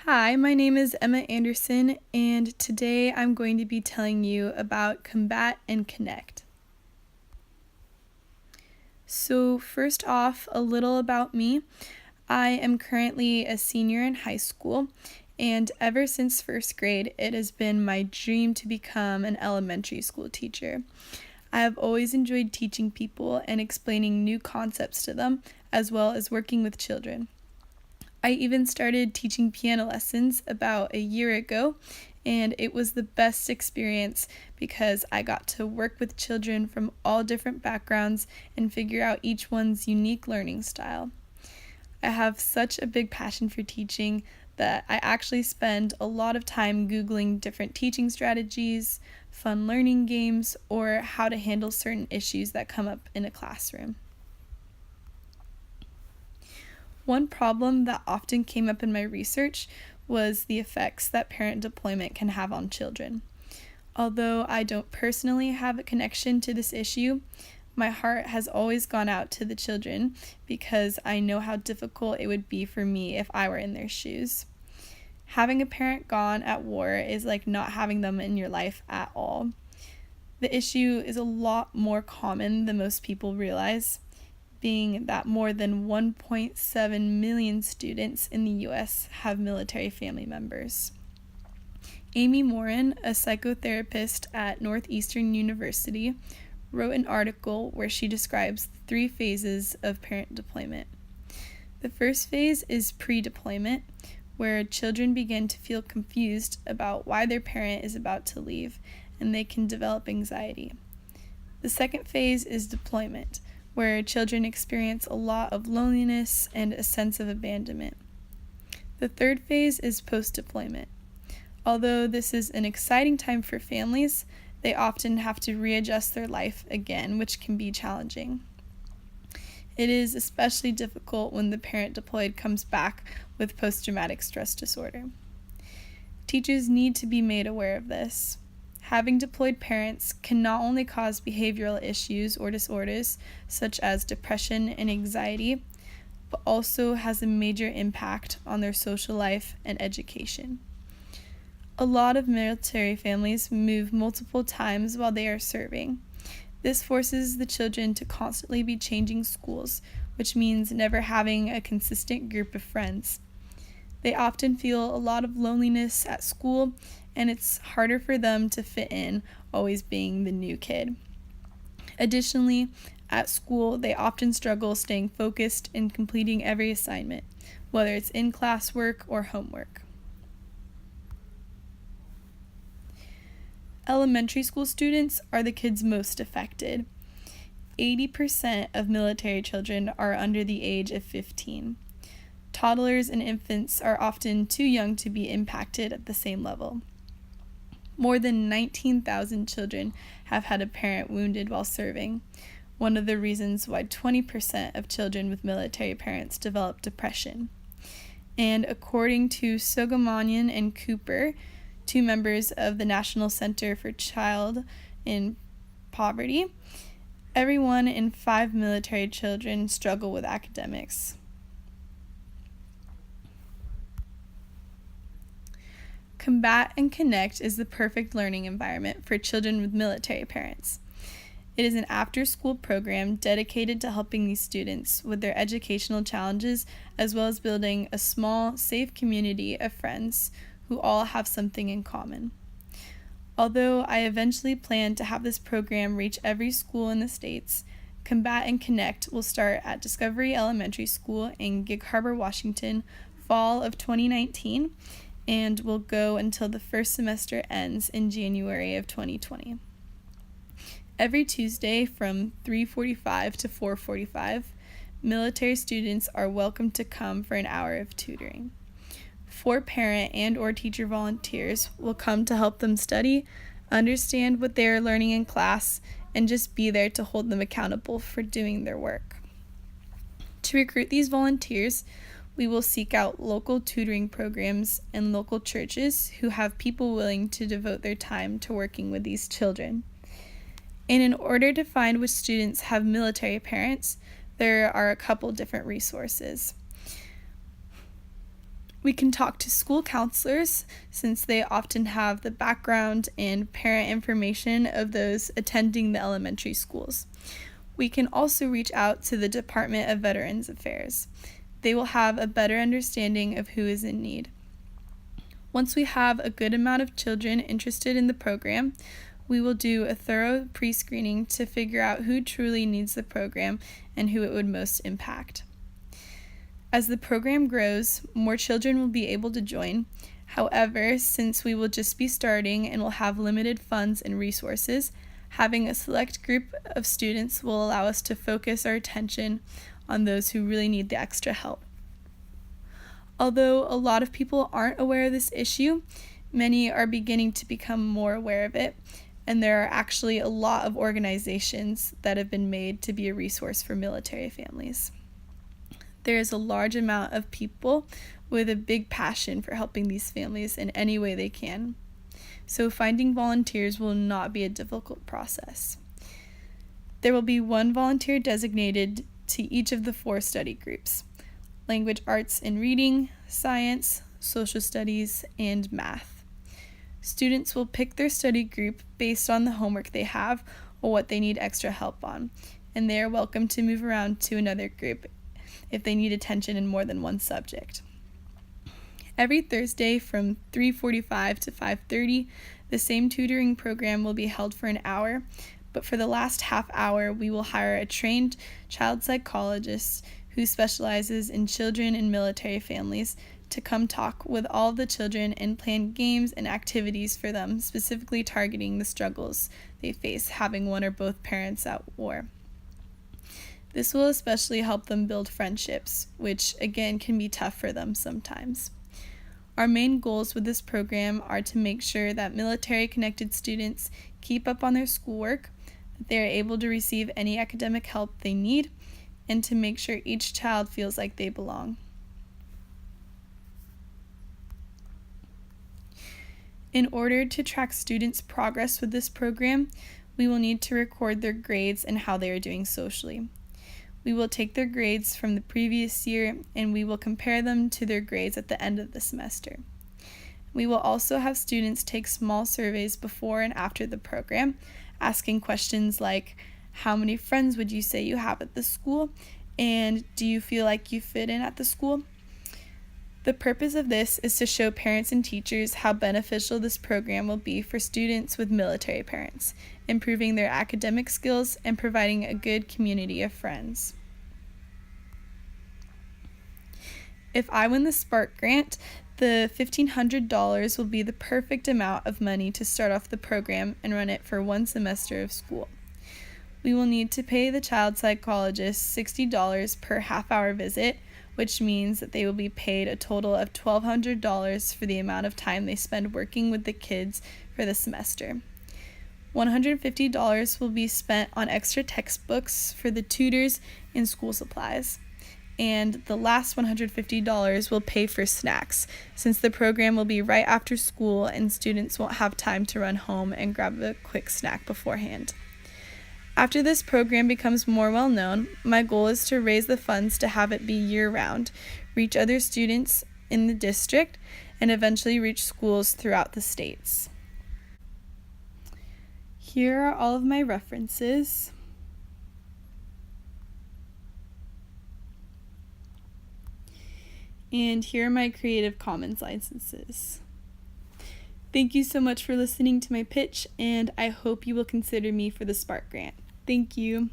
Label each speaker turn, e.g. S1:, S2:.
S1: Hi, my name is Emma Anderson, and today I'm going to be telling you about Combat and Connect. So, first off, a little about me. I am currently a senior in high school, and ever since first grade, it has been my dream to become an elementary school teacher. I have always enjoyed teaching people and explaining new concepts to them, as well as working with children. I even started teaching piano lessons about a year ago, and it was the best experience because I got to work with children from all different backgrounds and figure out each one's unique learning style. I have such a big passion for teaching that I actually spend a lot of time Googling different teaching strategies, fun learning games, or how to handle certain issues that come up in a classroom. One problem that often came up in my research was the effects that parent deployment can have on children. Although I don't personally have a connection to this issue, my heart has always gone out to the children because I know how difficult it would be for me if I were in their shoes. Having a parent gone at war is like not having them in your life at all. The issue is a lot more common than most people realize, being that more than 1.7 million students in the U.S. have military family members. Amy Morin, a psychotherapist at Northeastern University, wrote an article where she describes the 3 phases of parent deployment. The first phase is pre-deployment, where children begin to feel confused about why their parent is about to leave, and they can develop anxiety. The second phase is deployment, where children experience a lot of loneliness and a sense of abandonment. The third phase is post-deployment. Although this is an exciting time for families, they often have to readjust their life again, which can be challenging. It is especially difficult when the parent deployed comes back with post-traumatic stress disorder. Teachers need to be made aware of this. Having deployed parents can not only cause behavioral issues or disorders such as depression and anxiety, but also has a major impact on their social life and education. A lot of military families move multiple times while they are serving. This forces the children to constantly be changing schools, which means never having a consistent group of friends. They often feel a lot of loneliness at school, and it's harder for them to fit in, always being the new kid. Additionally, at school, they often struggle staying focused and completing every assignment, whether it's in-class work or homework. Elementary school students are the kids most affected. 80% of military children are under the age of 15. Toddlers and infants are often too young to be impacted at the same level. More than 19,000 children have had a parent wounded while serving, one of the reasons why 20% of children with military parents develop depression. And according to Sogamanian and Cooper, 2 members of the National Center for Child in Poverty, every 1 in 5 military children struggle with academics. Combat and Connect is the perfect learning environment for children with military parents. It is an after-school program dedicated to helping these students with their educational challenges, as well as building a small, safe community of friends who all have something in common. Although I eventually plan to have this program reach every school in the States, Combat and Connect will start at Discovery Elementary School in Gig Harbor, Washington, fall of 2019, and will go until the first semester ends in January of 2020. Every Tuesday from 3:45 to 4:45, military students are welcome to come for an hour of tutoring. 4 parent and or teacher volunteers will come to help them study, understand what they are learning in class, and just be there to hold them accountable for doing their work. To recruit these volunteers, we will seek out local tutoring programs and local churches who have people willing to devote their time to working with these children. And in order to find which students have military parents, there are a couple different resources. We can talk to school counselors since they often have the background and parent information of those attending the elementary schools. We can also reach out to the Department of Veterans Affairs. They will have a better understanding of who is in need. Once we have a good amount of children interested in the program, we will do a thorough pre-screening to figure out who truly needs the program and who it would most impact. As the program grows, more children will be able to join. However, since we will just be starting and will have limited funds and resources, having a select group of students will allow us to focus our attention on those who really need the extra help. Although a lot of people aren't aware of this issue, many are beginning to become more aware of it, and there are actually a lot of organizations that have been made to be a resource for military families. There is a large amount of people with a big passion for helping these families in any way they can. So finding volunteers will not be a difficult process. There will be one volunteer designated to each of the 4 study groups: language arts and reading, science, social studies, and math. Students will pick their study group based on the homework they have or what they need extra help on, and they are welcome to move around to another group if they need attention in more than one subject. Every Thursday from 3:45 to 5:30, the same tutoring program will be held for an hour, but for the last half hour, we will hire a trained child psychologist who specializes in children and military families to come talk with all the children and plan games and activities for them, specifically targeting the struggles they face having one or both parents at war. This will especially help them build friendships, which again can be tough for them sometimes. Our main goals with this program are to make sure that military-connected students keep up on their schoolwork, that they are able to receive any academic help they need, and to make sure each child feels like they belong. In order to track students' progress with this program, we will need to record their grades and how they are doing socially. We will take their grades from the previous year and we will compare them to their grades at the end of the semester. We will also have students take small surveys before and after the program, asking questions like, how many friends would you say you have at the school? And do you feel like you fit in at the school? The purpose of this is to show parents and teachers how beneficial this program will be for students with military parents, improving their academic skills and providing a good community of friends. If I win the Spark Grant, the $1,500 will be the perfect amount of money to start off the program and run it for one semester of school. We will need to pay the child psychologist $60 per half-hour visit, which means that they will be paid a total of $1,200 for the amount of time they spend working with the kids for the semester. $150 will be spent on extra textbooks for the tutors and school supplies. And the last $150 will pay for snacks, since the program will be right after school and students won't have time to run home and grab a quick snack beforehand. After this program becomes more well known, my goal is to raise the funds to have it be year-round, reach other students in the district, and eventually reach schools throughout the states. Here are all of my references. And here are my Creative Commons licenses. Thank you so much for listening to my pitch, and I hope you will consider me for the Spark Grant. Thank you.